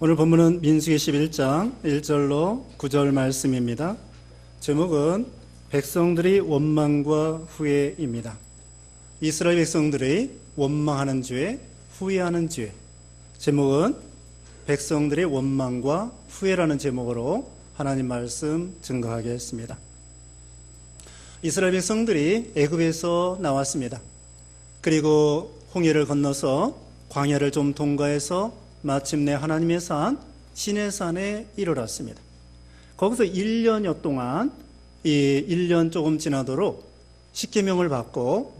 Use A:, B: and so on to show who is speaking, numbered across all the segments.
A: 오늘 본문은 민수기 11장 1절로 9절 말씀입니다. 제목은 백성들의 원망과 후회입니다. 이스라엘 백성들의 원망하는 죄, 후회하는 죄. 제목은 백성들의 원망과 후회라는 제목으로 하나님 말씀 증거하겠습니다. 이스라엘 백성들이 애굽에서 나왔습니다. 그리고 홍해를 건너서 광야를 좀 통과해서 마침내 하나님의 산 시내산에 이르렀습니다. 거기서 1년여 동안 이 1년 조금 지나도록 십계명을 받고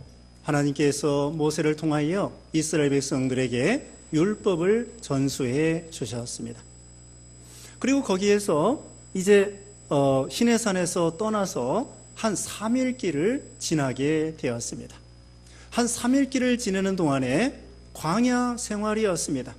A: 하나님께서 모세를 통하여 이스라엘 백성들에게 율법을 전수해 주셨습니다. 그리고 거기에서 이제 시내산에서 떠나서 한 3일 길을 지나게 되었습니다. 한 3일 길을 지내는 동안에 광야 생활이었습니다.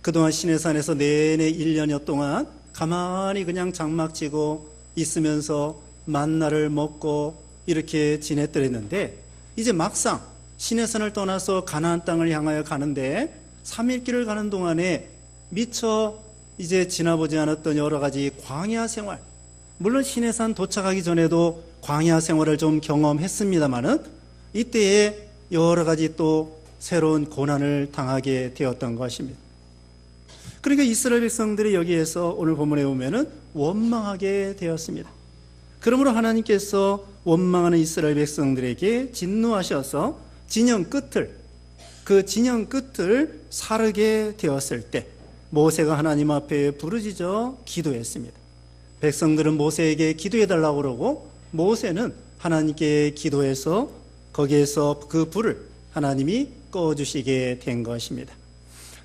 A: 그동안 시내산에서 내내 1년여 동안 가만히 그냥 장막치고 있으면서 만나를 먹고 이렇게 지냈더랬는데, 이제 막상 시내산을 떠나서 가나안 땅을 향하여 가는데 3일 길을 가는 동안에 미처 이제 지나보지 않았던 여러 가지 광야 생활, 물론 시내산 도착하기 전에도 광야 생활을 좀 경험했습니다마는 이때에 여러 가지 또 새로운 고난을 당하게 되었던 것입니다. 그러니까 이스라엘 백성들이 여기에서 오늘 본문에 보면은 원망하게 되었습니다. 그러므로 하나님께서 원망하는 이스라엘 백성들에게 진노하셔서 그 진영 끝을 사르게 되었을 때 모세가 하나님 앞에 부르짖어 기도했습니다. 백성들은 모세에게 기도해달라고 그러고 모세는 하나님께 기도해서 거기에서 그 불을 하나님이 꺼주시게 된 것입니다.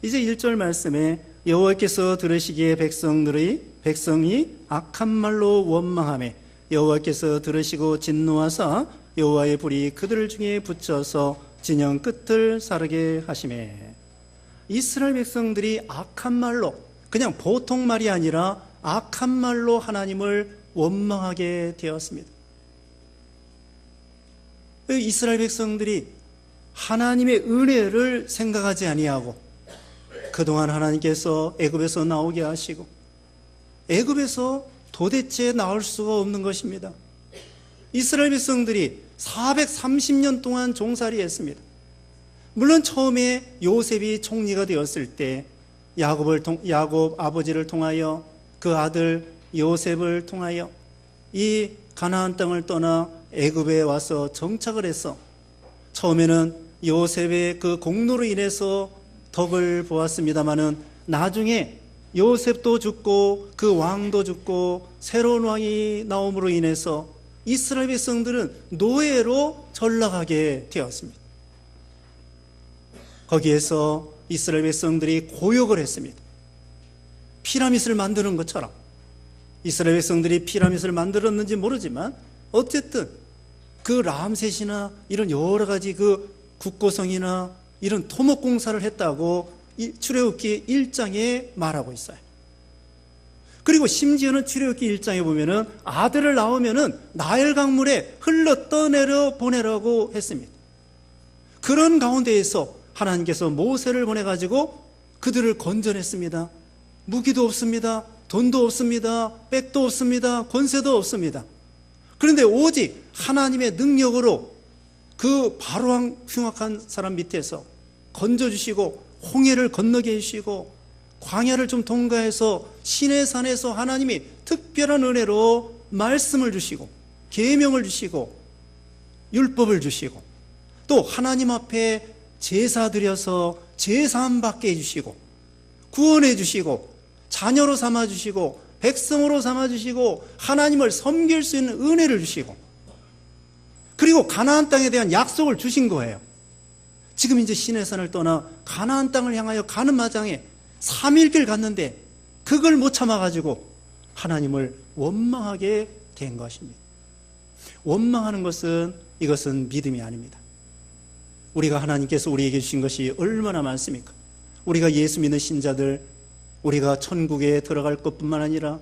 A: 이제 1절 말씀에 여호와께서 들으시기에 백성이 악한 말로 원망하며 여호와께서 들으시고 진노하사 여호와의 불이 그들 중에 붙여서 진영 끝을 사르게 하시매. 이스라엘 백성들이 악한 말로, 그냥 보통 말이 아니라 악한 말로 하나님을 원망하게 되었습니다. 이스라엘 백성들이 하나님의 은혜를 생각하지 아니하고 그동안 하나님께서 애굽에서 나오게 하시고 애굽에서 도대체 나올 수가 없는 것입니다. 이스라엘 백성들이 430년 동안 종살이 했습니다. 물론 처음에 요셉이 총리가 되었을 때 야곱 아버지를 통하여 그 아들 요셉을 통하여 이 가나안 땅을 떠나 애굽에 와서 정착을 해서 처음에는 요셉의 그 공로로 인해서 덕을 보았습니다마는 나중에 요셉도 죽고 그 왕도 죽고 새로운 왕이 나옴으로 인해서 이스라엘 백성들은 노예로 전락하게 되었습니다. 거기에서 이스라엘 백성들이 고역을 했습니다. 피라밋을 만드는 것처럼 이스라엘 백성들이 피라밋을 만들었는지 모르지만 어쨌든 그 람셋이나 이런 여러 가지 그 국고성이나 이런 토목 공사를 했다고 출애굽기 1장에 말하고 있어요. 그리고 심지어는 출애굽기 1장에 보면은 아들을 낳으면은 나일 강물에 흘러 떠내려 보내라고 했습니다. 그런 가운데에서 하나님께서 모세를 보내가지고 그들을 건져냈습니다. 무기도 없습니다. 돈도 없습니다. 백도 없습니다. 권세도 없습니다. 그런데 오직 하나님의 능력으로 그 바로왕 흉악한 사람 밑에서 건져주시고 홍해를 건너게 해주시고 광야를 좀 통과해서 시내산에서 하나님이 특별한 은혜로 말씀을 주시고 계명을 주시고 율법을 주시고 또 하나님 앞에 제사 드려서 제사함 받게 해주시고 구원해 주시고 자녀로 삼아주시고 백성으로 삼아주시고 하나님을 섬길 수 있는 은혜를 주시고 그리고 가나안 땅에 대한 약속을 주신 거예요. 지금 이제 시내산을 떠나 가나안 땅을 향하여 가는 마당에 3일 길 갔는데 그걸 못 참아가지고 하나님을 원망하게 된 것입니다. 원망하는 것은 이것은 믿음이 아닙니다. 우리가 하나님께서 우리에게 주신 것이 얼마나 많습니까? 우리가 예수 믿는 신자들, 우리가 천국에 들어갈 것뿐만 아니라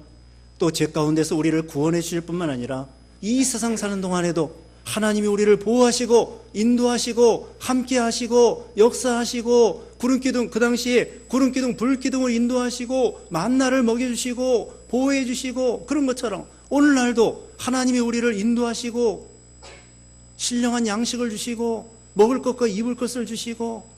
A: 또 죄 가운데서 우리를 구원해 주실 뿐만 아니라 이 세상 사는 동안에도 하나님이 우리를 보호하시고 인도하시고 함께하시고 역사하시고 구름기둥, 그 당시에 구름기둥 불기둥을 인도하시고 만나를 먹여주시고 보호해주시고 그런 것처럼 오늘날도 하나님이 우리를 인도하시고 신령한 양식을 주시고 먹을 것과 입을 것을 주시고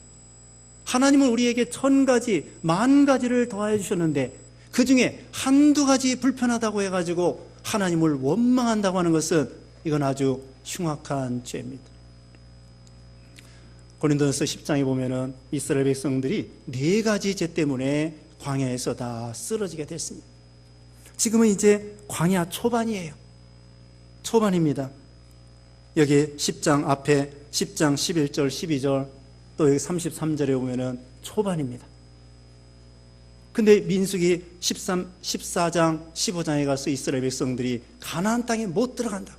A: 하나님은 우리에게 1000가지, 10,000가지를 더하여 주셨는데 그 중에 한두 가지 불편하다고 해가지고 하나님을 원망한다고 하는 것은 이건 아주 흉악한 죄입니다. 고린도전서 10장에 보면은 이스라엘 백성들이 4가지 죄 때문에 광야에서 다 쓰러지게 됐습니다. 지금은 이제 광야 초반이에요. 초반입니다. 여기 10장 앞에 10장 11절 12절 또 여기 33절에 보면은 초반입니다. 근데 민수기 14장 15장에 가서 이스라엘 백성들이 가나안 땅에 못 들어간다.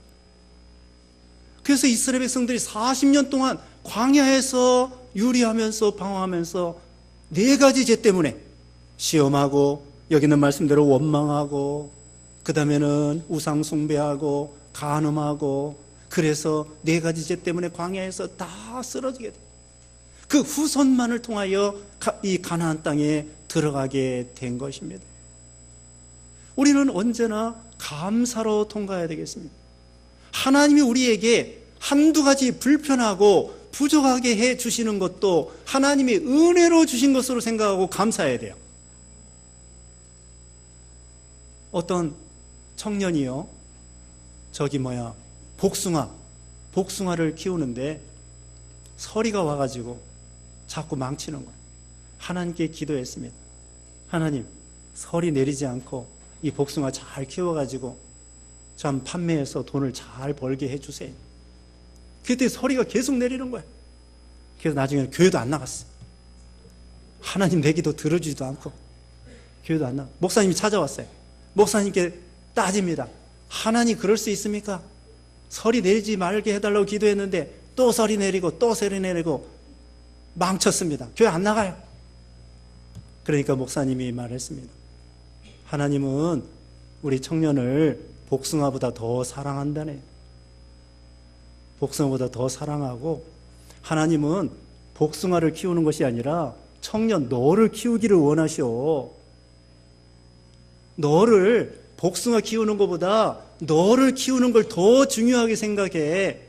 A: 그래서 이스라엘 백성들이 40년 동안 광야에서 유리하면서 방황하면서 4가지 죄 때문에 시험하고 여기는 말씀대로 원망하고 그 다음에는 우상 숭배하고 간음하고 그래서 4가지 죄 때문에 광야에서 다 쓰러지게 돼. 그 후손만을 통하여 이 가나안 땅에 들어가게 된 것입니다. 우리는 언제나 감사로 통과해야 되겠습니다. 하나님이 우리에게 한두 가지 불편하고 부족하게 해 주시는 것도 하나님이 은혜로 주신 것으로 생각하고 감사해야 돼요. 어떤 청년이요, 복숭아를 키우는데 서리가 와가지고 자꾸 망치는 거예요. 하나님께 기도했습니다. 하나님, 서리 내리지 않고 이 복숭아 잘 키워가지고 참 판매해서 돈을 잘 벌게 해주세요. 그때 서리가 계속 내리는 거예요. 그래서 나중에 교회도 안 나갔어요. 하나님 내 기도 들어주지도 않고 교회도 안 나가. 목사님이 찾아왔어요. 목사님께 따집니다. 하나님 그럴 수 있습니까? 서리 내리지 말게 해달라고 기도했는데 또 서리 내리고 또 서리 내리고 망쳤습니다. 교회 안 나가요. 그러니까 목사님이 말했습니다. 하나님은 우리 청년을 복숭아보다 더 사랑한다네. 복숭아보다 더 사랑하고 하나님은 복숭아를 키우는 것이 아니라 청년 너를 키우기를 원하시오. 너를 복숭아 키우는 것보다 너를 키우는 걸 더 중요하게 생각해.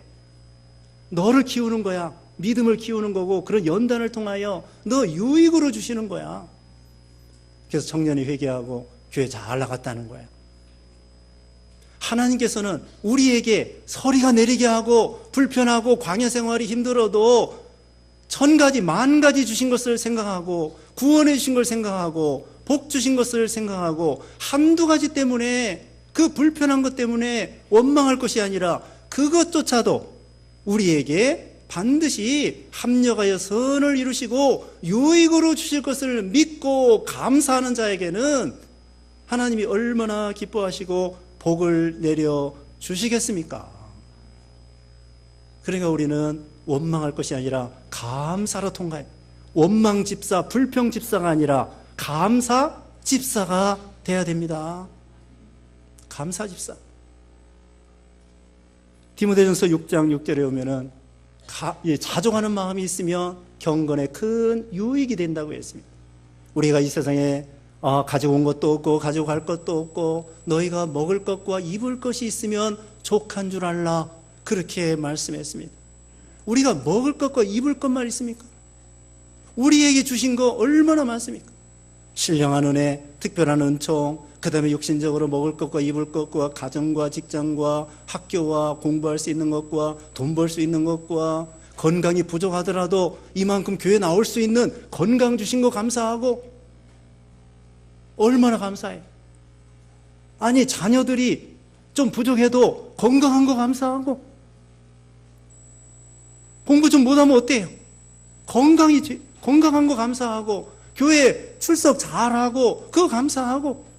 A: 너를 키우는 거야. 믿음을 키우는 거고 그런 연단을 통하여 너 유익으로 주시는 거야. 그래서 청년이 회개하고 교회 잘 나갔다는 거야. 하나님께서는 우리에게 서리가 내리게 하고 불편하고 광야 생활이 힘들어도 1000가지, 10,000가지 주신 것을 생각하고 구원해 주신 걸 생각하고 복 주신 것을 생각하고 한두 가지 때문에 그 불편한 것 때문에 원망할 것이 아니라 그것조차도 우리에게 반드시 합력하여 선을 이루시고 유익으로 주실 것을 믿고 감사하는 자에게는 하나님이 얼마나 기뻐하시고 복을 내려 주시겠습니까? 그러니까 우리는 원망할 것이 아니라 감사로 통과해. 원망 집사, 불평 집사가 아니라 감사 집사가 돼야 됩니다. 감사 집사. 디모데전서 6장 6절에 오면은 자족하는 마음이 있으면 경건에 큰 유익이 된다고 했습니다. 우리가 이 세상에 가지고 온 것도 없고 가지고 갈 것도 없고 너희가 먹을 것과 입을 것이 있으면 족한 줄 알라, 그렇게 말씀했습니다. 우리가 먹을 것과 입을 것만 있습니까? 우리에게 주신 거 얼마나 많습니까? 신령한 은혜, 특별한 은총, 그 다음에 육신적으로 먹을 것과 입을 것과 가정과 직장과 학교와 공부할 수 있는 것과 돈 벌 수 있는 것과 건강이 부족하더라도 이만큼 교회 나올 수 있는 건강 주신 거 감사하고 얼마나 감사해. 아니 자녀들이 좀 부족해도 건강한 거 감사하고 공부 좀 못하면 어때요? 건강한 거 감사하고 교회 출석 잘하고 그거 감사하고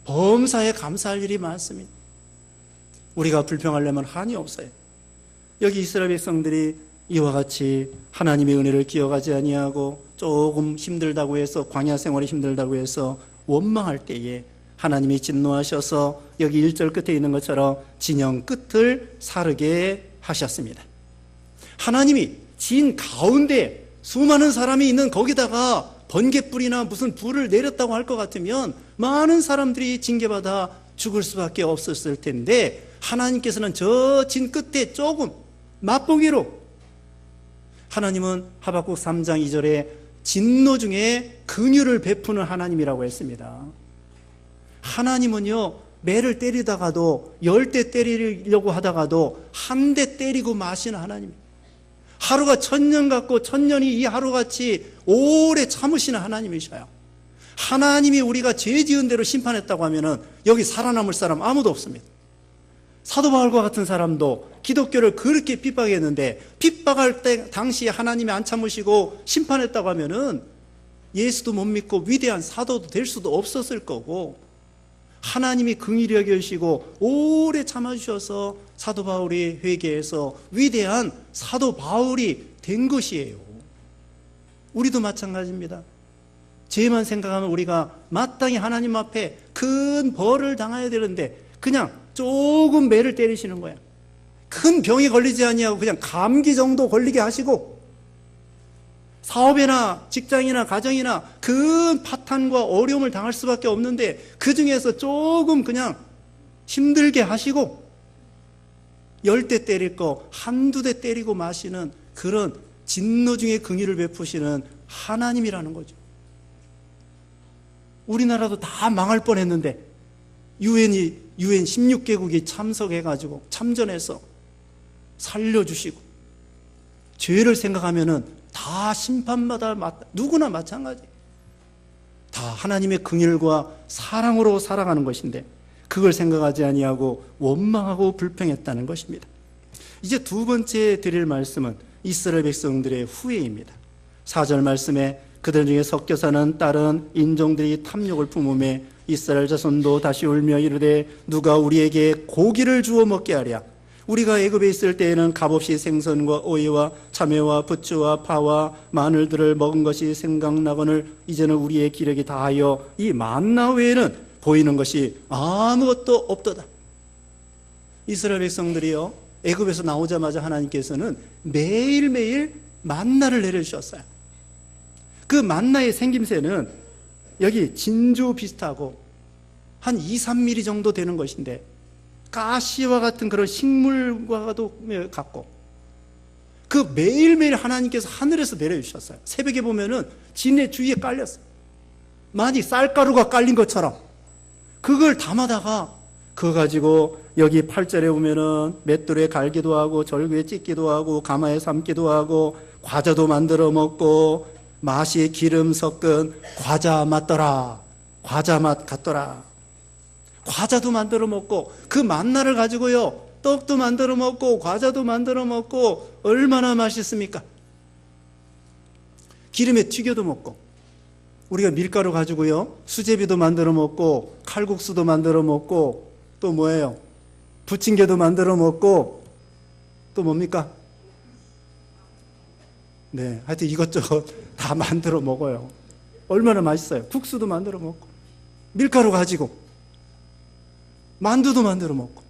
A: 범사에 감사할 일이 많습니다. 우리가 불평하려면 한이 없어요. 여기 이스라엘 백성들이 이와 같이 하나님의 은혜를 기억하지 아니하고 조금 힘들다고 해서 광야 생활이 힘들다고 해서 원망할 때에 하나님이 진노하셔서 여기 1절 끝에 있는 것처럼 진영 끝을 사르게 하셨습니다. 하나님이 진 가운데 수많은 사람이 있는 거기다가 번갯불이나 무슨 불을 내렸다고 할 것 같으면 많은 사람들이 징계받아 죽을 수밖에 없었을 텐데, 하나님께서는 저 진 끝에 조금 맛보기로 하나님은 하박국 3장 2절에 진노 중에 긍휼을 베푸는 하나님이라고 했습니다. 하나님은요, 매를 때리다가도 10대 때리려고 하다가도 한 대 때리고 마시는 하나님. 하루가 1000년 같고 1000년이 이 하루같이 오래 참으시는 하나님이셔요. 하나님이 우리가 죄 지은 대로 심판했다고 하면은 여기 살아남을 사람 아무도 없습니다. 사도 바울과 같은 사람도 기독교를 그렇게 핍박했는데, 핍박할 때 당시에 하나님이 안 참으시고 심판했다고 하면은 예수도 못 믿고 위대한 사도도 될 수도 없었을 거고, 하나님이 긍휼히 여기시고 오래 참아주셔서 사도 바울이 회개해서 위대한 사도 바울이 된 것이에요. 우리도 마찬가지입니다. 죄만 생각하면 우리가 마땅히 하나님 앞에 큰 벌을 당해야 되는데 그냥 조금 매를 때리시는 거야. 큰 병이 걸리지 아니하고 그냥 감기 정도 걸리게 하시고, 사업이나 직장이나 가정이나 큰 파탄과 어려움을 당할 수밖에 없는데 그 중에서 조금 그냥 힘들게 하시고, 10대 때릴 거 한두 대 때리고 마시는 그런 진노 중에 긍휼을 베푸시는 하나님이라는 거죠. 우리나라도 다 망할 뻔했는데 UN 16개국이 참석해가지고 참전해서 살려주시고, 죄를 생각하면은 다 심판마다 누구나 마찬가지. 다 하나님의 긍휼과 사랑으로 살아가는 것인데 그걸 생각하지 아니하고 원망하고 불평했다는 것입니다. 이제 두 번째 드릴 말씀은 이스라엘 백성들의 후회입니다. 4절 말씀에 그들 중에 섞여 사는 다른 인종들이 탐욕을 품음에 이스라엘 자손도 다시 울며 이르되 누가 우리에게 고기를 주어 먹게 하랴. 우리가 애굽에 있을 때에는 값없이 생선과 오이와 참외와 부추와 파와 마늘들을 먹은 것이 생각나거늘 이제는 우리의 기력이 다하여 이 만나 외에는 보이는 것이 아무것도 없도다. 이스라엘 백성들이요, 애굽에서 나오자마자 하나님께서는 매일매일 만나를 내려주셨어요. 그 만나의 생김새는 여기 진주 비슷하고 한 2-3mm 정도 되는 것인데 가시와 같은 그런 식물과도 같고, 그 매일매일 하나님께서 하늘에서 내려주셨어요. 새벽에 보면은 진의 주위에 깔렸어요. 마치 쌀가루가 깔린 것처럼 그걸 담아다가 그거 가지고 여기 8절에 보면은 맷돌에 갈기도 하고 절구에 찢기도 하고 가마에 삶기도 하고 과자도 만들어 먹고 맛이 기름 섞은 과자 맛더라. 과자 맛 같더라. 과자도 만들어 먹고 그 만나를 가지고요, 떡도 만들어 먹고 과자도 만들어 먹고 얼마나 맛있습니까? 기름에 튀겨도 먹고, 우리가 밀가루 가지고요 수제비도 만들어 먹고 칼국수도 만들어 먹고 또 뭐예요? 부침개도 만들어 먹고 또 뭡니까? 네, 하여튼 이것저것 다 만들어 먹어요. 얼마나 맛있어요. 국수도 만들어 먹고 밀가루 가지고 만두도 만들어 먹고,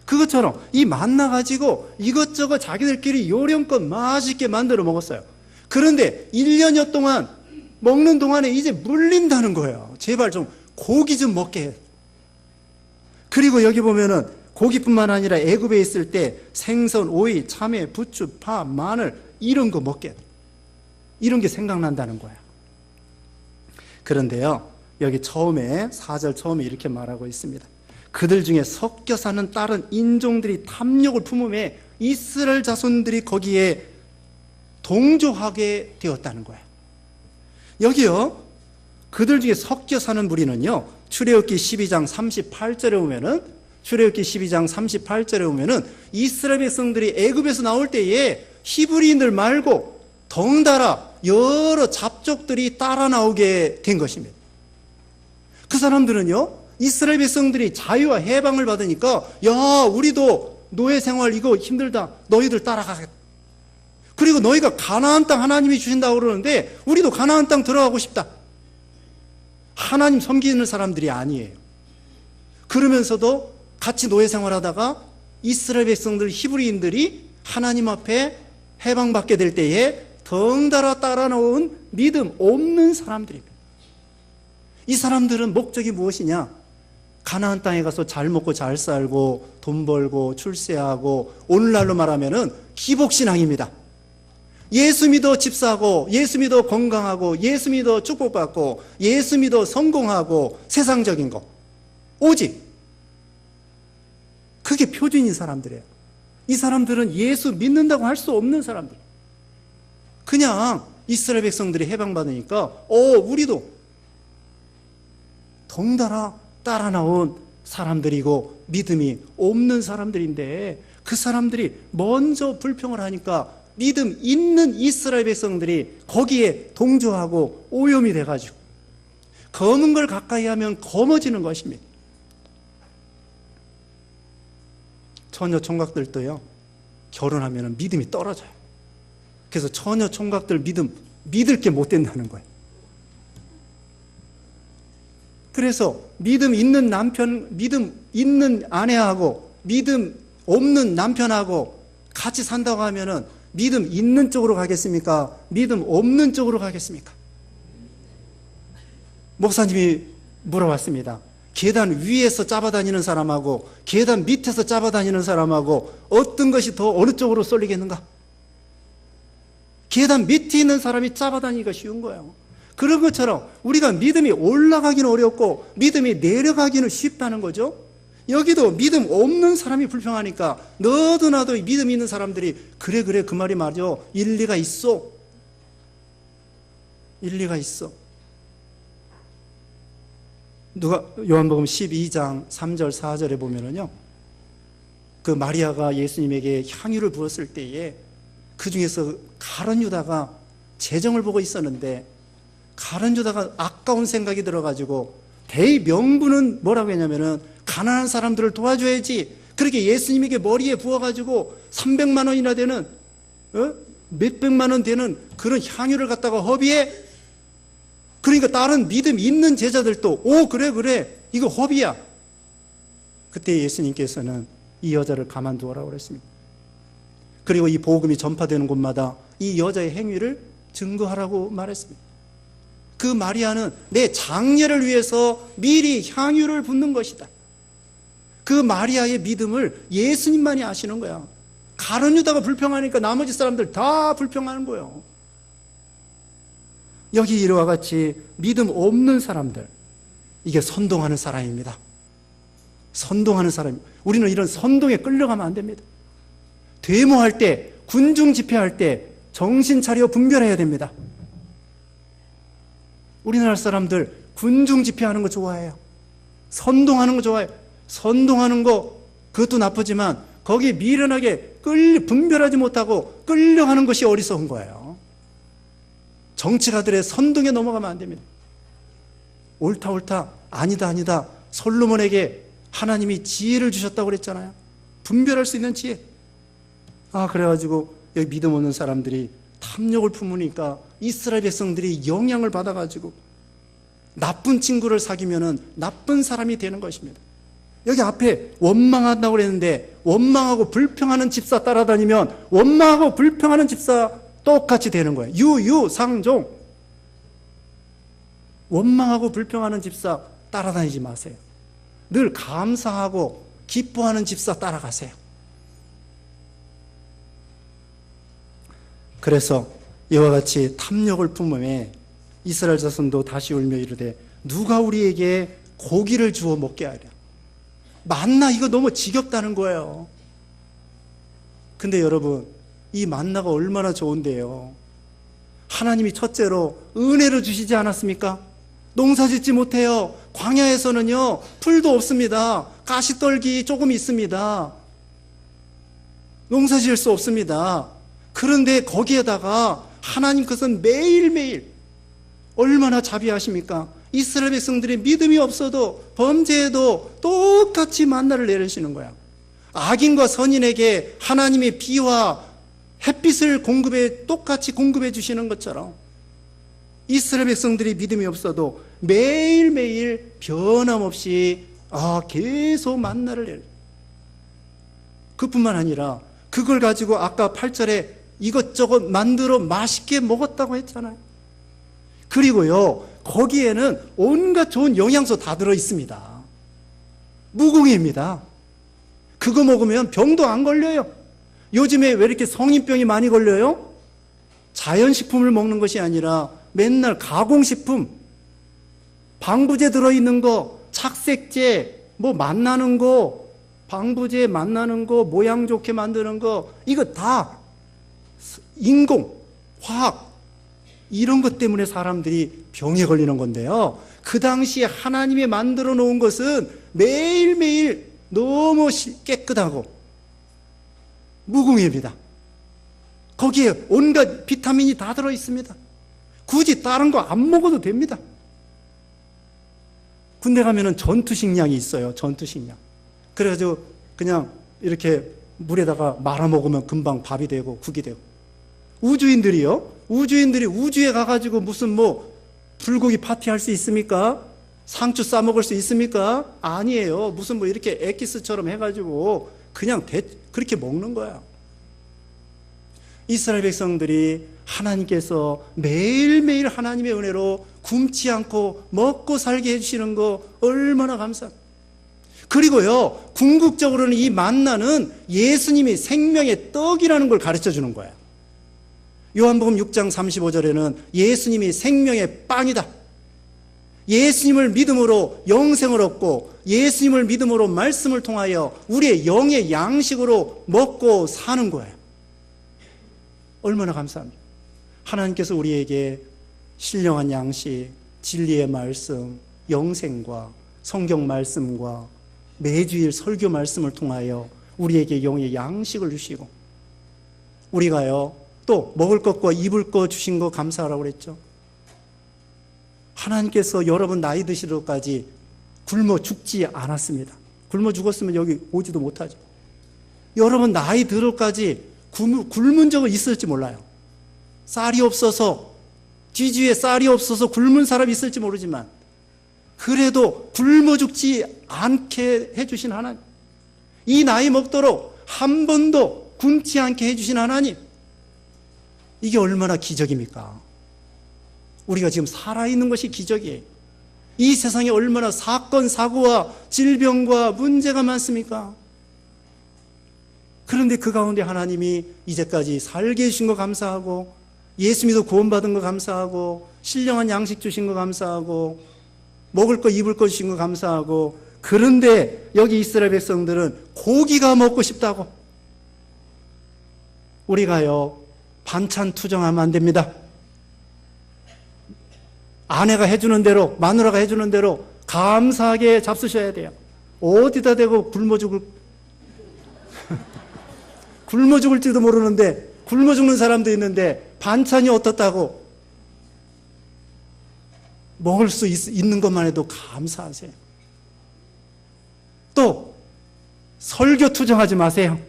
A: 그것처럼 이 만나 가지고 이것저것 자기들끼리 요령껏 맛있게 만들어 먹었어요. 그런데 1년여 동안 먹는 동안에 이제 물린다는 거예요. 제발 좀 고기 좀 먹게 해. 그리고 여기 보면은 고기뿐만 아니라 애굽에 있을 때 생선, 오이, 참외, 부추, 파, 마늘 이런 거 먹게 해. 이런 게 생각난다는 거야. 그런데요, 여기 처음에 4절 처음에 이렇게 말하고 있습니다. 그들 중에 섞여 사는 다른 인종들이 탐욕을 품음에 이스라엘 자손들이 거기에 동조하게 되었다는 거예요. 여기요, 그들 중에 섞여 사는 무리는요, 출애굽기 12장 38절에 보면은, 출애굽기 12장 38절에 보면은 이스라엘 백성들이 애굽에서 나올 때에 히브리인들 말고 덩달아 여러 잡족들이 따라 나오게 된 것입니다. 그 사람들은요, 이스라엘 백성들이 자유와 해방을 받으니까 야, 우리도 노예 생활 이거 힘들다, 너희들 따라가겠다. 그리고 너희가 가나안 땅 하나님이 주신다고 그러는데 우리도 가나안 땅 들어가고 싶다. 하나님 섬기는 사람들이 아니에요. 그러면서도 같이 노예 생활하다가 이스라엘 백성들 히브리인들이 하나님 앞에 해방받게 될 때에 덩달아 따라 나온 믿음 없는 사람들입니다. 이 사람들은 목적이 무엇이냐? 가나안 땅에 가서 잘 먹고 잘 살고 돈 벌고 출세하고 오늘날로 말하면은 기복신앙입니다. 예수 믿어 집사하고 예수 믿어 건강하고 예수 믿어 축복받고 예수 믿어 성공하고 세상적인 거 오직 그게 표준인 사람들이에요. 이 사람들은 예수 믿는다고 할 수 없는 사람들. 그냥 이스라엘 백성들이 해방받으니까 우리도 덩달아 따라 나온 사람들이고 믿음이 없는 사람들인데 그 사람들이 먼저 불평을 하니까 믿음 있는 이스라엘 백성들이 거기에 동조하고 오염이 돼가지고 검은 걸 가까이 하면 검어지는 것입니다. 처녀 총각들도요, 결혼하면 믿음이 떨어져요. 그래서 처녀 총각들 믿을 게 못 된다는 거예요. 그래서 믿음 있는 남편, 믿음 있는 아내하고 믿음 없는 남편하고 같이 산다고 하면은 믿음 있는 쪽으로 가겠습니까? 믿음 없는 쪽으로 가겠습니까? 목사님이 물어봤습니다. 계단 위에서 잡아다니는 사람하고 계단 밑에서 잡아다니는 사람하고 어떤 것이 더 어느 쪽으로 쏠리겠는가? 계단 밑에 있는 사람이 잡아다니기가 쉬운 거예요. 그런 것처럼 우리가 믿음이 올라가기는 어렵고 믿음이 내려가기는 쉽다는 거죠. 여기도 믿음 없는 사람이 불평하니까 너도 나도 믿음 있는 사람들이 그래 그 말이 맞아. 일리가 있어. 일리가 있어. 요한복음 12장 3절 4절에 보면은요, 그 마리아가 예수님에게 향유를 부었을 때에 그 중에서 가룟 유다가 재정을 보고 있었는데 가룟 유다가 아까운 생각이 들어가지고 대명분은 뭐라고 했냐면은 가난한 사람들을 도와줘야지. 그렇게 예수님에게 머리에 부어가지고 300만 원이나 되는 몇백만 원 되는 그런 향유를 갖다가 허비해. 그러니까 다른 믿음 있는 제자들도 그래 이거 허비야. 그때 예수님께서는 이 여자를 가만두어라고 그랬습니다. 그리고 이 복음이 전파되는 곳마다 이 여자의 행위를 증거하라고 말했습니다. 그 마리아는 내 장례를 위해서 미리 향유를 붓는 것이다. 그 마리아의 믿음을 예수님만이 아시는 거야. 가룟 유다가 불평하니까 나머지 사람들 다 불평하는 거예요. 여기 이와 같이 믿음 없는 사람들, 이게 선동하는 사람입니다. 선동하는 사람. 우리는 이런 선동에 끌려가면 안 됩니다. 데모할 때, 군중 집회할 때 정신 차려 분별해야 됩니다. 우리나라 사람들 군중 집회하는 거 좋아해요. 선동하는 거 좋아해요. 선동하는 거 그것도 나쁘지만 거기에 미련하게 분별하지 못하고 끌려가는 것이 어리석은 거예요. 정치가들의 선동에 넘어가면 안 됩니다. 옳다 아니다 솔로몬에게 하나님이 지혜를 주셨다고 그랬잖아요. 분별할 수 있는 지혜. 그래가지고 여기 믿음 없는 사람들이 탐욕을 품으니까 이스라엘 백성들이 영향을 받아가지고 나쁜 친구를 사귀면은 나쁜 사람이 되는 것입니다. 여기 앞에 원망한다고 그랬는데 원망하고 불평하는 집사 따라다니면 원망하고 불평하는 집사 똑같이 되는 거예요. 유상종. 원망하고 불평하는 집사 따라다니지 마세요. 늘 감사하고 기뻐하는 집사 따라가세요. 그래서 이와 같이 탐욕을 품음에 이스라엘 자손도 다시 울며 이르되 누가 우리에게 고기를 주어 먹게 하랴. 만나 이거 너무 지겹다는 거예요. 근데 여러분, 이 만나가 얼마나 좋은데요. 하나님이 첫째로 은혜로 주시지 않았습니까? 농사 짓지 못해요. 광야에서는요, 풀도 없습니다. 가시떨기 조금 있습니다. 농사 지을 수 없습니다. 그런데 거기에다가 하나님 것은 매일매일 얼마나 자비하십니까? 이스라엘 백성들이 믿음이 없어도 범죄해도 똑같이 만나를 내리시는 거야. 악인과 선인에게 하나님의 비와 햇빛을 똑같이 공급해 주시는 것처럼 이스라엘 백성들이 믿음이 없어도 매일매일 변함없이 계속 만나를 내려. 그뿐만 아니라 그걸 가지고 아까 8절에 이것저것 만들어 맛있게 먹었다고 했잖아요. 그리고요, 거기에는 온갖 좋은 영양소 다 들어 있습니다. 무궁해입니다. 그거 먹으면 병도 안 걸려요. 요즘에 왜 이렇게 성인병이 많이 걸려요? 자연식품을 먹는 것이 아니라 맨날 가공식품, 방부제 들어있는 거, 착색제, 뭐 만나는 거, 방부제 만나는 거, 모양 좋게 만드는 거, 이거 다 인공, 화학, 이런 것 때문에 사람들이 병에 걸리는 건데요. 그 당시에 하나님이 만들어 놓은 것은 매일매일 너무 깨끗하고 무궁해입니다. 거기에 온갖 비타민이 다 들어 있습니다. 굳이 다른 거 안 먹어도 됩니다. 군대 가면은 전투식량이 있어요. 전투식량. 그래가지고 그냥 이렇게 물에다가 말아 먹으면 금방 밥이 되고 국이 되고. 우주인들이 우주에 가가지고 무슨 뭐 불고기 파티 할 수 있습니까? 상추 싸 먹을 수 있습니까? 아니에요. 무슨 뭐 이렇게 엑기스처럼 해가지고 그냥 그렇게 먹는 거야. 이스라엘 백성들이 하나님께서 매일매일 하나님의 은혜로 굶지 않고 먹고 살게 해주시는 거 얼마나 감사합니다. 그리고요, 궁극적으로는 이 만나는 예수님이 생명의 떡이라는 걸 가르쳐 주는 거예요. 요한복음 6장 35절에는 예수님이 생명의 빵이다. 예수님을 믿음으로 영생을 얻고 예수님을 믿음으로 말씀을 통하여 우리의 영의 양식으로 먹고 사는 거예요. 얼마나 감사합니다. 하나님께서 우리에게 신령한 양식, 진리의 말씀, 영생과 성경 말씀과 매주일 설교 말씀을 통하여 우리에게 영의 양식을 주시고, 우리가요 또 먹을 것과 입을 것 주신 거 감사하라고 그랬죠. 하나님께서 여러분 나이 드시러까지 굶어 죽지 않았습니다. 굶어 죽었으면 여기 오지도 못하죠. 여러분 나이 들어까지 굶은 적은 있을지 몰라요. 쌀이 없어서, 뒤주에 쌀이 없어서 굶은 사람이 있을지 모르지만 그래도 굶어 죽지 않게 해주신 하나님, 이 나이 먹도록 한 번도 굶지 않게 해주신 하나님, 이게 얼마나 기적입니까? 우리가 지금 살아있는 것이 기적이에요. 이 세상에 얼마나 사건, 사고와 질병과 문제가 많습니까? 그런데 그 가운데 하나님이 이제까지 살게 해주신 거 감사하고, 예수 믿어 구원받은 거 감사하고, 신령한 양식 주신 거 감사하고, 먹을 거 입을 거 주신 거 감사하고, 그런데 여기 이스라엘 백성들은 고기가 먹고 싶다고. 우리가요 반찬 투정하면 안 됩니다. 아내가 해주는 대로, 마누라가 해주는 대로 감사하게 잡수셔야 돼요. 어디다 대고 굶어 죽을지도 모르는데, 굶어 죽는 사람도 있는데 반찬이 어떻다고. 먹을 수 있는 것만 해도 감사하세요. 또 설교 투정하지 마세요.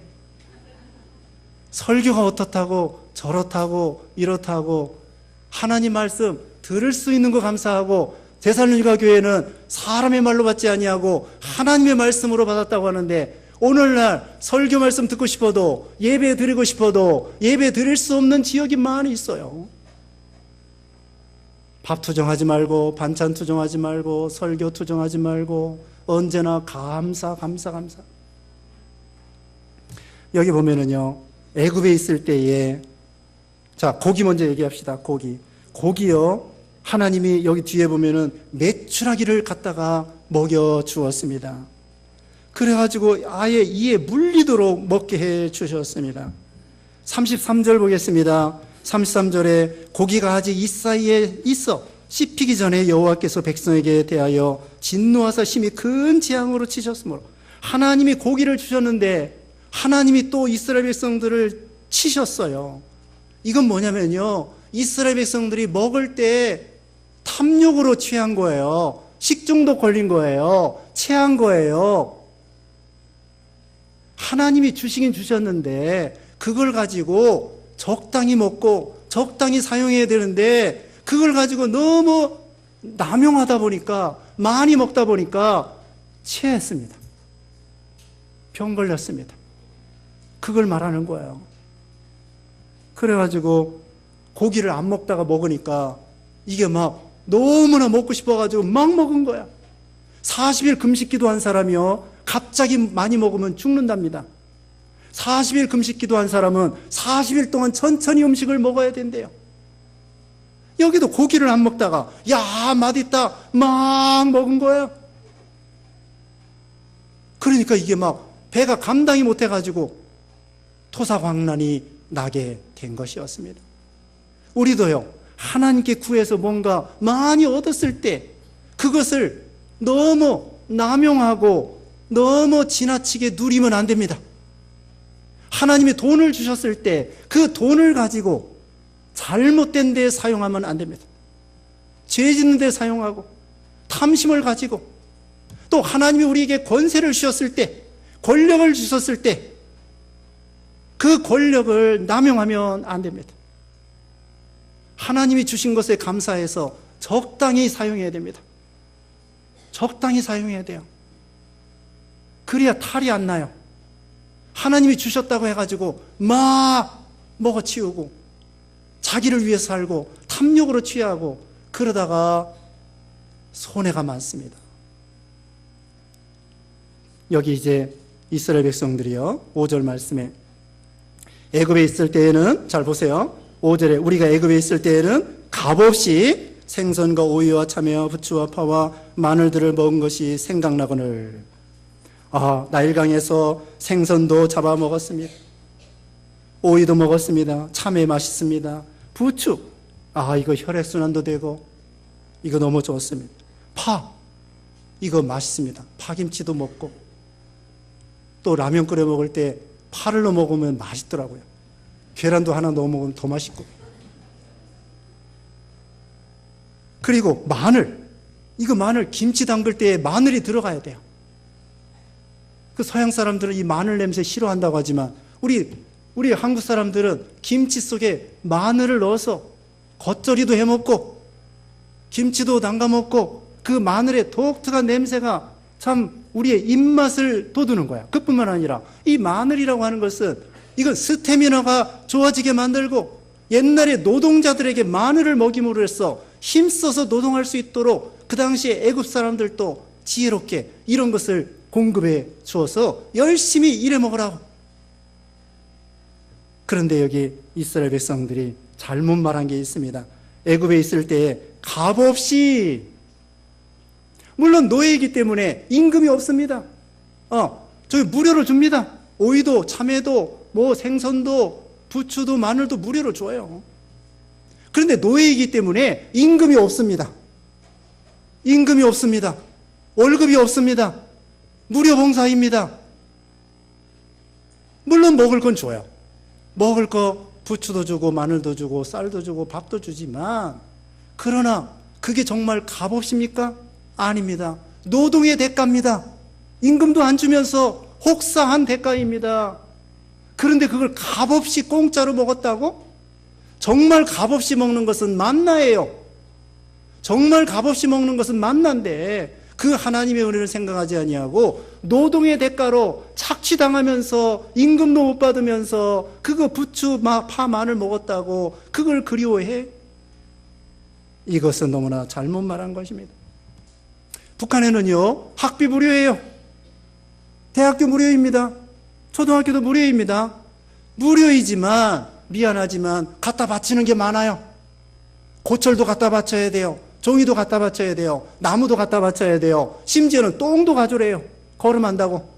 A: 설교가 어떻다고 저렇다고 이렇다고. 하나님 말씀 들을 수 있는 거 감사하고, 데살로니가 교회는 사람의 말로 받지 아니하고 하나님의 말씀으로 받았다고 하는데, 오늘날 설교 말씀 듣고 싶어도, 예배 드리고 싶어도 예배 드릴 수 없는 지역이 많이 있어요. 밥 투정하지 말고, 반찬 투정하지 말고, 설교 투정하지 말고, 언제나 감사. 여기 보면은요, 애굽에 있을 때에, 자, 고기 먼저 얘기합시다. 고기요, 하나님이 여기 뒤에 보면은 메추라기를 갖다가 먹여 주었습니다. 그래가지고 아예 이에 물리도록 먹게 해 주셨습니다. 33절 보겠습니다. 33절에 고기가 아직 이 사이에 있어 씹히기 전에 여호와께서 백성에게 대하여 진노하사 심히 큰 재앙으로 치셨으므로, 하나님이 고기를 주셨는데 하나님이 또 이스라엘 백성들을 치셨어요. 이건 뭐냐면요, 이스라엘 백성들이 먹을 때 탐욕으로 취한 거예요. 식중독 걸린 거예요. 체한 거예요. 하나님이 주시긴 주셨는데 그걸 가지고 적당히 먹고 적당히 사용해야 되는데, 그걸 가지고 너무 남용하다 보니까, 많이 먹다 보니까 체했습니다. 병 걸렸습니다. 그걸 말하는 거예요. 그래가지고 고기를 안 먹다가 먹으니까 이게 막 너무나 먹고 싶어가지고 막 먹은 거야. 40일 금식 기도한 사람이요, 갑자기 많이 먹으면 죽는답니다. 40일 금식 기도한 사람은 40일 동안 천천히 음식을 먹어야 된대요. 여기도 고기를 안 먹다가 야 맛있다 막 먹은 거예요. 그러니까 이게 막 배가 감당이 못해가지고 토사광난이 나게 된 것이었습니다. 우리도요, 하나님께 구해서 뭔가 많이 얻었을 때 그것을 너무 남용하고 너무 지나치게 누리면 안 됩니다. 하나님이 돈을 주셨을 때 그 돈을 가지고 잘못된 데에 사용하면 안 됩니다. 죄 짓는 데 사용하고 탐심을 가지고, 또 하나님이 우리에게 권세를 주셨을 때, 권력을 주셨을 때 그 권력을 남용하면 안 됩니다. 하나님이 주신 것에 감사해서 적당히 사용해야 됩니다. 적당히 사용해야 돼요. 그래야 탈이 안 나요. 하나님이 주셨다고 해가지고 막 먹어치우고 자기를 위해서 살고 탐욕으로 취하고 그러다가 손해가 많습니다. 여기 이제 이스라엘 백성들이요, 5절 말씀에 애굽에 있을 때에는, 잘 보세요, 5절에 우리가 애굽에 있을 때에는 값없이 생선과 오이와 참외와 부추와 파와 마늘들을 먹은 것이 생각나거늘. 나일강에서 생선도 잡아 먹었습니다. 오이도 먹었습니다. 참외 맛있습니다. 부추, 이거 혈액순환도 되고 이거 너무 좋습니다. 파, 이거 맛있습니다. 파김치도 먹고, 또 라면 끓여 먹을 때 파를 넣어 먹으면 맛있더라고요. 계란도 하나 넣어 먹으면 더 맛있고. 그리고 마늘, 이거 마늘, 김치 담글 때 마늘이 들어가야 돼요. 그 서양 사람들은 이 마늘 냄새 싫어한다고 하지만 우리 한국 사람들은 김치 속에 마늘을 넣어서 겉절이도 해 먹고 김치도 담가 먹고 그 마늘의 독특한 냄새가 참 우리의 입맛을 돋우는 거야. 그뿐만 아니라 이 마늘이라고 하는 것은 이건 스태미나가 좋아지게 만들고, 옛날에 노동자들에게 마늘을 먹임으로 해서 힘써서 노동할 수 있도록 그 당시에 애굽 사람들도 지혜롭게 이런 것을 공급해 주어서 열심히 일해 먹으라고. 그런데 여기 이스라엘 백성들이 잘못 말한 게 있습니다. 애굽에 있을 때에 값없이, 물론 노예이기 때문에 임금이 없습니다. 저기 무료로 줍니다. 오이도 참외도 뭐 생선도 부추도 마늘도 무료로 줘요. 그런데 노예이기 때문에 임금이 없습니다. 임금이 없습니다. 월급이 없습니다. 무료 봉사입니다. 물론 먹을 건 줘요. 먹을 거 부추도 주고 마늘도 주고 쌀도 주고 밥도 주지만, 그러나 그게 정말 값없습니까? 아닙니다. 노동의 대가입니다. 임금도 안 주면서 혹사한 대가입니다. 그런데 그걸 값없이 공짜로 먹었다고? 정말 값없이 먹는 것은 만나예요. 정말 값없이 먹는 것은 만나인데 그 하나님의 은혜를 생각하지 아니하고 노동의 대가로 착취당하면서 임금도 못 받으면서 그거 부추, 파, 마늘 먹었다고 그걸 그리워해? 이것은 너무나 잘못 말한 것입니다. 북한에는요, 학비 무료예요. 대학교 무료입니다. 초등학교도 무료입니다. 무료이지만 미안하지만 갖다 바치는 게 많아요. 고철도 갖다 바쳐야 돼요. 종이도 갖다 바쳐야 돼요. 나무도 갖다 바쳐야 돼요. 심지어는 똥도 가져래요. 걸음한다고.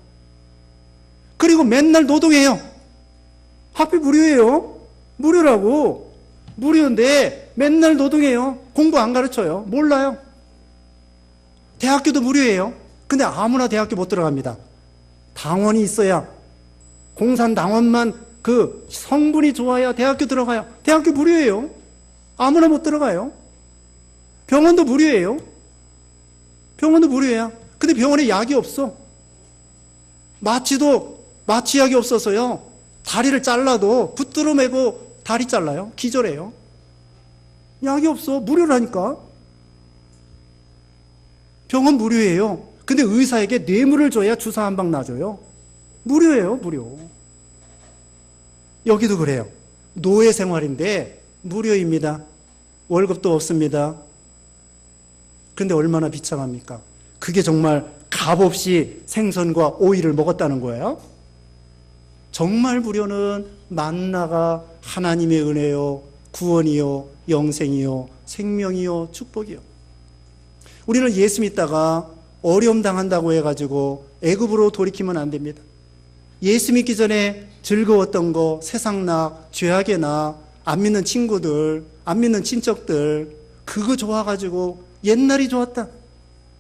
A: 그리고 맨날 노동해요. 학비 무료예요. 무료라고. 무료인데 맨날 노동해요. 공부 안 가르쳐요. 몰라요. 대학교도 무료예요. 근데 아무나 대학교 못 들어갑니다. 당원이 있어야, 공산당원만 그 성분이 좋아야 대학교 들어가요. 대학교 무료예요. 아무나 못 들어가요. 병원도 무료예요. 병원도 무료야. 근데 병원에 약이 없어. 마취약이 없어서요, 다리를 잘라도 붙들어 매고 다리 잘라요. 기절해요. 약이 없어. 무료라니까. 병원 무료예요. 근데 의사에게 뇌물을 줘야 주사 한 방 놔줘요. 무료예요, 무료. 여기도 그래요. 노예 생활인데 무료입니다. 월급도 없습니다. 그런데 얼마나 비참합니까? 그게 정말 값없이 생선과 오이를 먹었다는 거예요. 정말 무료는 만나가 하나님의 은혜요, 구원이요, 영생이요, 생명이요, 축복이요. 우리는 예수 믿다가 어려움 당한다고 해가지고 애굽으로 돌이키면 안 됩니다. 예수 믿기 전에 즐거웠던 거, 세상낙, 죄악의 낙, 안 믿는 친구들, 안 믿는 친척들, 그거 좋아가지고 옛날이 좋았다.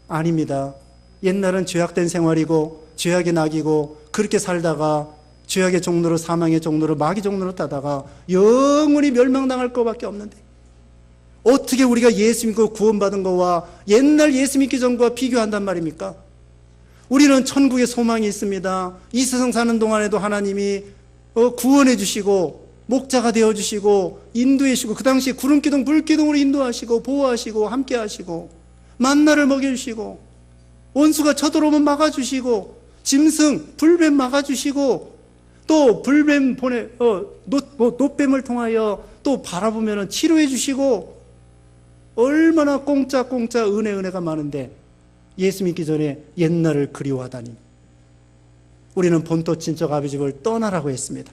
A: 아닙니다. 옛날은 죄악된 생활이고 죄악의 낙이고 그렇게 살다가 죄악의 종로로, 사망의 종로로, 마귀 종로로 타다가 영원히 멸망당할 것밖에 없는데, 어떻게 우리가 예수 믿고 구원받은 거와 옛날 예수 믿기 전과 비교한단 말입니까? 우리는 천국의 소망이 있습니다. 이 세상 사는 동안에도 하나님이 구원해 주시고 목자가 되어 주시고 인도해 주시고, 그 당시 구름기둥 불기둥으로 인도하시고 보호하시고 함께 하시고 만나를 먹여 주시고 원수가 쳐들어오면 막아 주시고 짐승 불뱀 막아 주시고 또 불뱀 노뱀을 통하여 또 바라보면 치료해 주시고, 얼마나 공짜 은혜가 많은데 예수 믿기 전에 옛날을 그리워하다니. 우리는 본토 친척 아버지 집을 떠나라고 했습니다.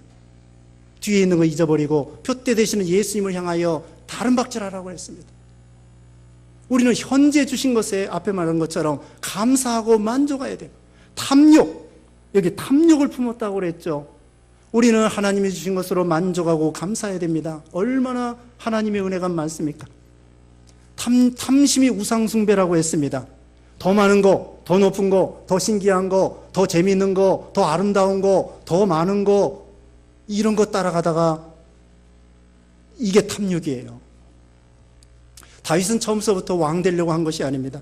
A: 뒤에 있는 거 잊어버리고 표대 되시는 예수님을 향하여 다른 박질하라고 했습니다. 우리는 현재 주신 것에 앞에 말한 것처럼 감사하고 만족해야 돼요. 탐욕, 여기 탐욕을 품었다고 그랬죠. 우리는 하나님이 주신 것으로 만족하고 감사해야 됩니다. 얼마나 하나님의 은혜가 많습니까? 탐심이 우상숭배라고 했습니다. 더 많은 거, 더 높은 거, 더 신기한 거, 더 재미있는 거, 더 아름다운 거, 더 많은 거, 이런 거 따라가다가 이게 탐욕이에요. 다윗은 처음서부터 왕 되려고 한 것이 아닙니다.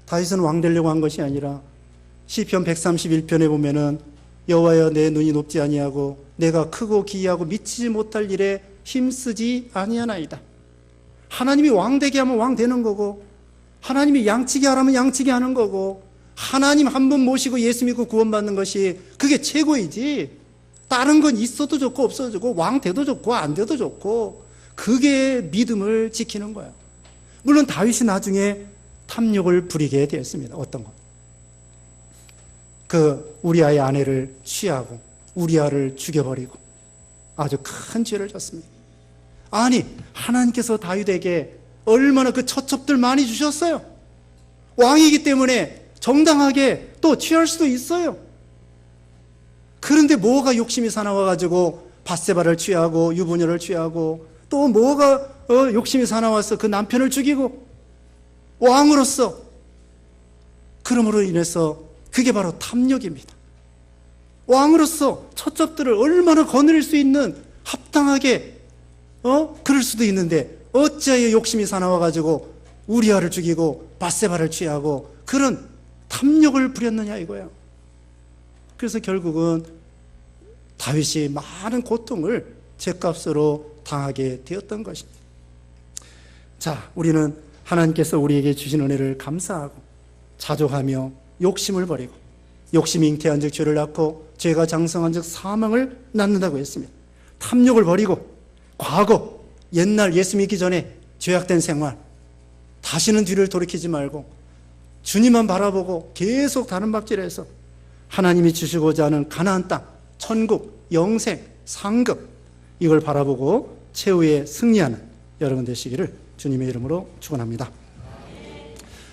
A: 다윗은 왕 되려고 한 것이 아니라 시편 131편에 보면은 여호와여 내 눈이 높지 아니하고 내가 크고 기이하고 미치지 못할 일에 힘쓰지 아니하나이다. 하나님이 왕 되게 하면 왕 되는 거고, 하나님이 양치게 하라면 양치게 하는 거고, 하나님 한 분 모시고 예수 믿고 구원받는 것이 그게 최고이지, 다른 건 있어도 좋고 없어도 좋고 왕 돼도 좋고 안 돼도 좋고, 그게 믿음을 지키는 거예요. 물론 다윗이 나중에 탐욕을 부리게 되었습니다. 어떤 것? 우리아의 아내를 취하고 우리아를 죽여버리고 아주 큰 죄를 졌습니다. 아니, 하나님께서 다윗에게 얼마나 그 처첩들 많이 주셨어요. 왕이기 때문에 정당하게 또 취할 수도 있어요. 그런데 뭐가 욕심이 사나워가지고 밧세바를 취하고 유부녀를 취하고, 또 뭐가 욕심이 사나워서 그 남편을 죽이고 왕으로서, 그러므로 인해서 그게 바로 탐욕입니다. 왕으로서 처첩들을 얼마나 거느릴 수 있는, 합당하게 그럴 수도 있는데 어찌하여 욕심이 사나워가지고 우리아를 죽이고 밧세바를 취하고 그런 탐욕을 부렸느냐 이거예요. 그래서 결국은 다윗이 많은 고통을 죗값으로 당하게 되었던 것입니다. 자, 우리는 하나님께서 우리에게 주신 은혜를 감사하고 자족하며 욕심을 버리고, 욕심이 잉태한 즉 죄를 낳고 죄가 장성한 즉 사망을 낳는다고 했습니다. 탐욕을 버리고 과거, 옛날 예수 믿기 전에 죄악된 생활, 다시는 뒤를 돌이키지 말고 주님만 바라보고 계속 다른 박질해서 하나님이 주시고자 하는 가나안 땅, 천국, 영생, 상급, 이걸 바라보고 최후에 승리하는 여러분 되시기를 주님의 이름으로 축원합니다.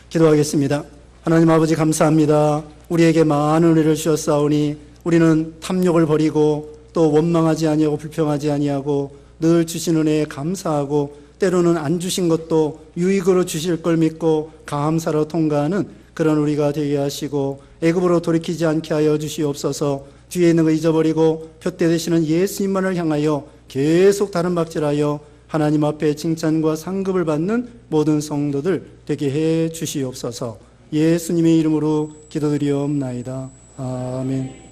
A: 기도하겠습니다. 하나님 아버지 감사합니다. 우리에게 많은 은혜를 주셨사오니 우리는 탐욕을 버리고 또 원망하지 아니하고 불평하지 아니하고 늘 주신 은혜에 감사하고, 때로는 안 주신 것도 유익으로 주실 걸 믿고 감사로 통과하는 그런 우리가 되게 하시고, 애굽으로 돌이키지 않게 하여 주시옵소서. 뒤에 있는 거 잊어버리고 표대 되시는 예수님만을 향하여 계속 다른 박질하여 하나님 앞에 칭찬과 상급을 받는 모든 성도들 되게 해 주시옵소서. 예수님의 이름으로 기도드리옵나이다. 아멘.